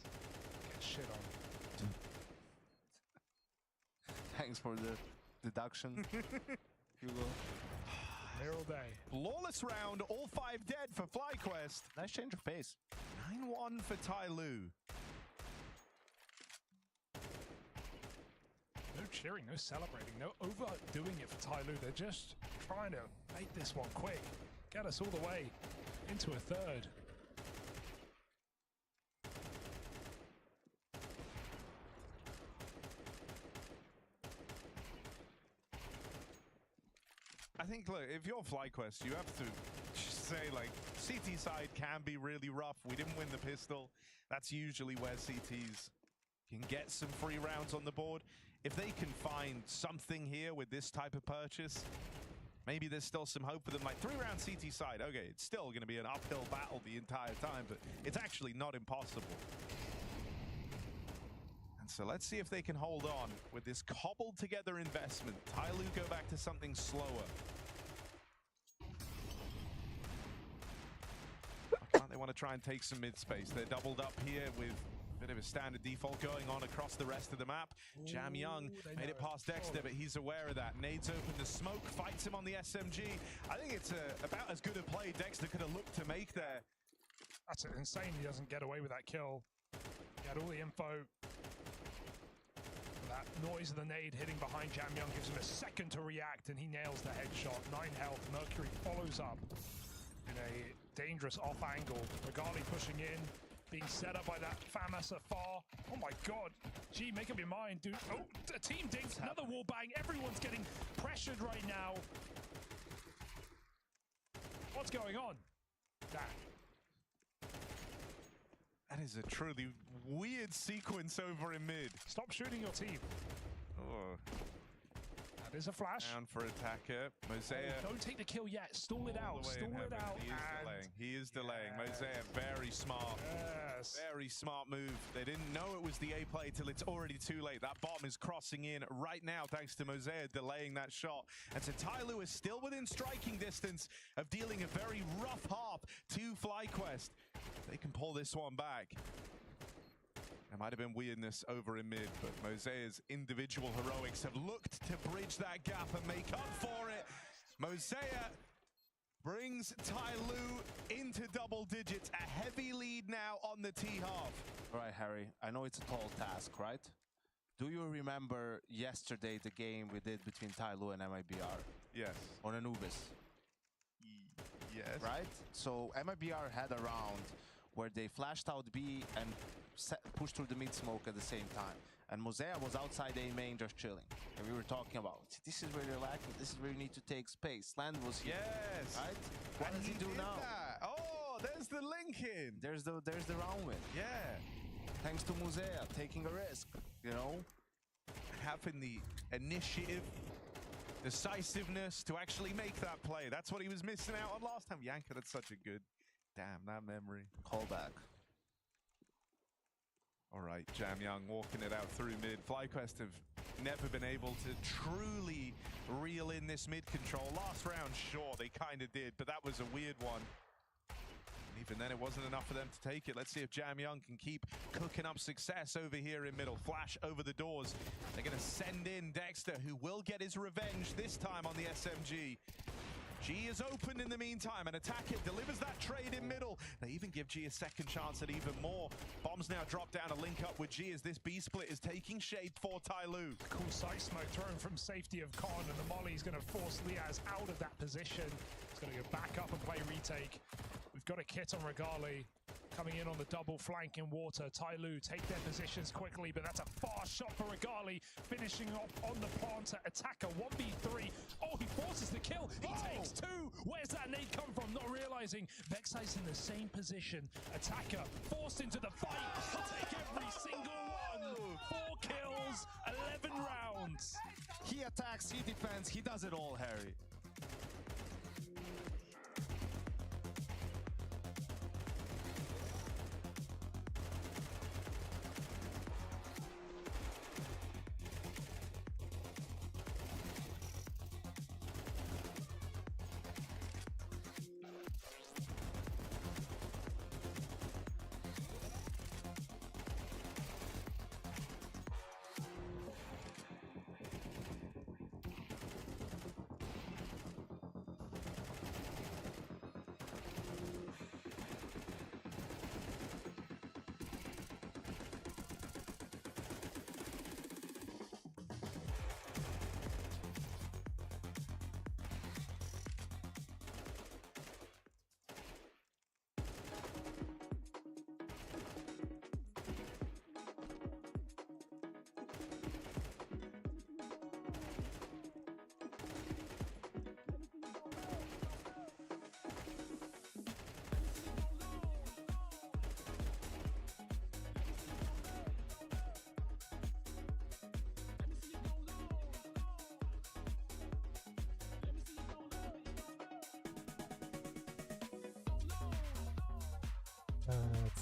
Get shit on. Thanks for the deduction, Hugo. Here all day. Flawless round, all 5 dead for FlyQuest. Nice change of pace. 9-1 for Tyloo. No cheering, no celebrating, no overdoing it for Tyloo. They're just trying to make this one quick. Get us all the way into a third. look, if you're FlyQuest, you have to just say, like, CT side can be really rough. We didn't win the pistol. That's usually where CTs can get some free rounds on the board. If they can find something here with this type of purchase, maybe there's still some hope for them. Like 3-round CT side, okay, it's still going to be an uphill battle the entire time, but it's actually not impossible. And so let's see if they can hold on with this cobbled together investment. Tyloo go back to something slower. They want to try and take some mid space. They're doubled up here with a bit of a standard default going on across the rest of the map. Jam Young made it past Dexter, but he's aware of that. Nades open the smoke, fights him on the SMG. I think it's about as good a play Dexter could have looked to make there. That's insane he doesn't get away with that kill. He had all the info. That noise of the nade hitting behind Jam Young gives him a second to react, and he nails the headshot. 9 health. Mercury follows up in a dangerous off angle. Regali pushing in, being set up by that FAMAS afar. Oh my god. Gee, make up your mind, dude. Oh, a team dinks, another wall bang. Everyone's getting pressured right now. What's going on? That is a truly weird sequence over in mid. Stop shooting your team. Oh. That is a flash. Down for attacker. Mosaic. Oh, don't take the kill yet. Stall it out. Stall it out. He is delaying. Mosaic, very smart. Yes. Very smart move. They didn't know it was the A play till it's already too late. That bomb is crossing in right now thanks to Mosaic delaying that shot. And so Tyloo is still within striking distance of dealing a very rough half to FlyQuest. They can pull this one back. There might have been weirdness over in mid, but Mosea's individual heroics have looked to bridge that gap and make up for it. Mosaic brings Tyloo into double digits. A heavy lead now on the T-half. All right, Harry, I know it's a tall task, right? Do you remember yesterday the game we did between Tyloo and MIBR? Yes. On Anubis? Yes. Right? So MIBR had a round where they flashed out B and pushed through the mid smoke at the same time. And Mosaic was outside A main just chilling. And we were talking about, this is where you're lacking, this is where you need to take space. Land was here. Yes. Right? What does he do now? That. Oh, there's the link in. There's the round win. Yeah. Thanks to Mosaic taking a risk, you know? Having the initiative, decisiveness to actually make that play. That's what he was missing out on last time. Yanka, that's such a good, damn, that memory. Callback. All right, Jam Young walking it out through mid. FlyQuest have never been able to truly reel in this mid control. Last round, sure, they kind of did, but that was a weird one. And even then, it wasn't enough for them to take it. Let's see if Jam Young can keep cooking up success over here in middle. Flash over the doors. They're going to send in Dexter, who will get his revenge this time on the SMG. G is open in the meantime, and Attacker delivers that trade in middle. They even give G a second chance at even more. Bombs now drop down a link up with G as this B split is taking shape for Tyloo. Cool sight smoke thrown from safety of Con, and the molly is going to force Liaz out of that position. He's going to go back up and play retake. We've got a kit on Regali. Coming in on the double flank in water. Tyloo take their positions quickly, but that's a fast shot for Regali. Finishing off on the planter. Attacker 1v3. Oh, he forces the kill. He takes 2. Where's that nade come from? Not realizing Vexai's in the same position. Attacker forced into the fight. He'll take every single one. 4 kills, 11 rounds. He attacks, he defends, he does it all, Harry.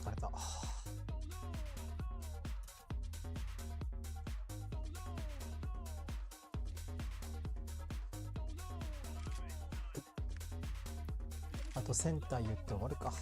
疲れた。あとセンター言って終わるか。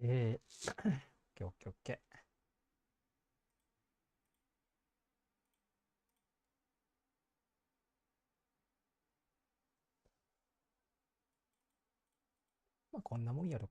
オッケーオッケーオッケー。まあこんなもんやろ。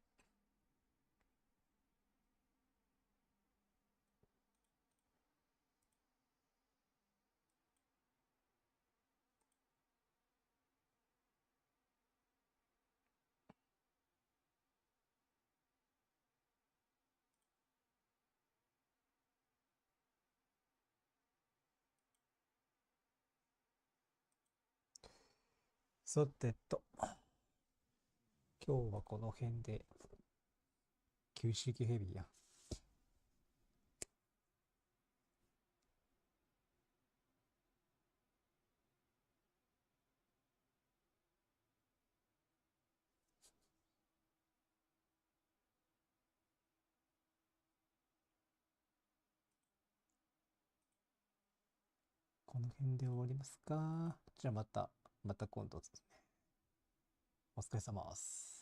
さてと、今日はこの辺で、旧刺激ヘビーや。この辺で終わりますか。じゃあまた今度ですね。お疲れ様です。